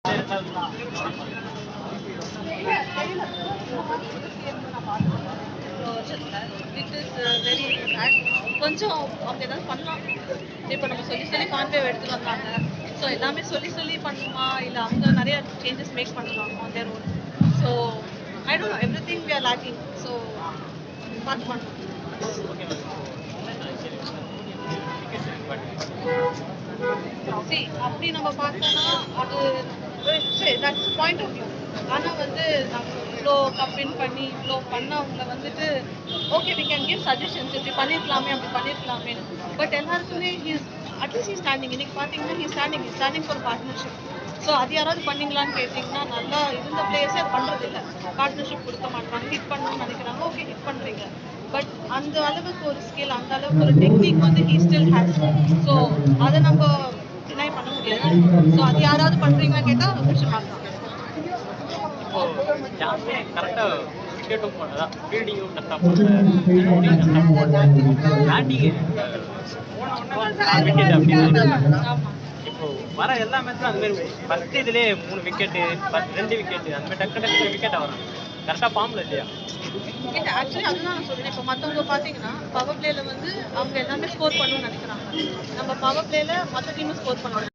Which is very bad. கொஞ்சம் அவங்க ஏதாவது பண்ணலாம். இப்போ நம்ம சொல்லி சொல்லி கான்வேவ் எடுத்துட்டு வந்தாங்க. ஸோ எல்லாமே சொல்லி சொல்லி பண்ணணுமா இல்லை அவங்க நிறைய சேஞ்சஸ் மேக் பண்ணலாம் on their own. So I don't know, everything we are lacking. So பார்த்து பண்ணணும். சி அப்படி நம்ம பார்த்தோம்னா அது சரி, தட்ஸ் பாயிண்ட் ஆஃப் வியூ. ஆனால் வந்து நம்ம இவ்வளோ கம்பெயின் பண்ணி இவ்வளோ பண்ணவங்களை வந்துட்டு okay we can give suggestions, இப்படி பண்ணியிருக்கலாமே அப்படி பண்ணியிருக்கலாமே. பட் எல்லாருக்குமே ஹீஸ் அட்லீஸ்ட் ஹீ ஸ்டாண்டிங். இன்னைக்கு பார்த்தீங்கன்னா he standing for partnership. So அது யாராவது பண்ணீங்களான்னு கேட்டிங்கன்னா நல்லா இருந்த பிளேயர்ஸே அது பண்ணுறது இல்லை. பார்ட்னர்ஷிப் கொடுக்க மாட்டாங்க. ஹிட் பண்ணணும்னு நினைக்கிறாங்க. ஓகே ஹிட் பண்ணுறீங்க, பட் அந்த அளவுக்கு ஒரு ஸ்கில், அந்த அளவுக்கு ஒரு டெக்னிக் வந்து ஹீ ஸ்டில் ஹேஸ். ஸோ அதை நம்ம டினை பண்ண முடியாது. ஸோ அது யாராவது பண்ணுறீங்களா கேட்டால் கொஸ்டின் மார்க் தான். யாருமே கரெக்டாக விக்கெட்டும் அதான் ஃபீல்டிங்கும் கரெக்டாக போடல, பேட்டிங் விக்கெட் அப்படின்னு. இப்போ வர எல்லா மேட்ச்லும் அந்த மாதிரி ஃபர்ஸ்ட் இதுலேயே 3 விக்கெட்டு 2 விக்கெட்டு அந்த மாதிரி டக்கு விக்கெட் வரும். கரெக்டாக ஃபார்மில் இல்லையா? இல்லை, ஆக்சுவலி அதுதான் நான் சொல்றேன். இப்போ மற்றவங்க பார்த்தீங்கன்னா பவர் பிளேல வந்து அவங்க எல்லாமே ஸ்கோர் பண்ணணும்னு நினைக்கிறாங்க. நம்ம பவர் பிளேல மற்ற டீமும் ஸ்கோர் பண்ணணும்.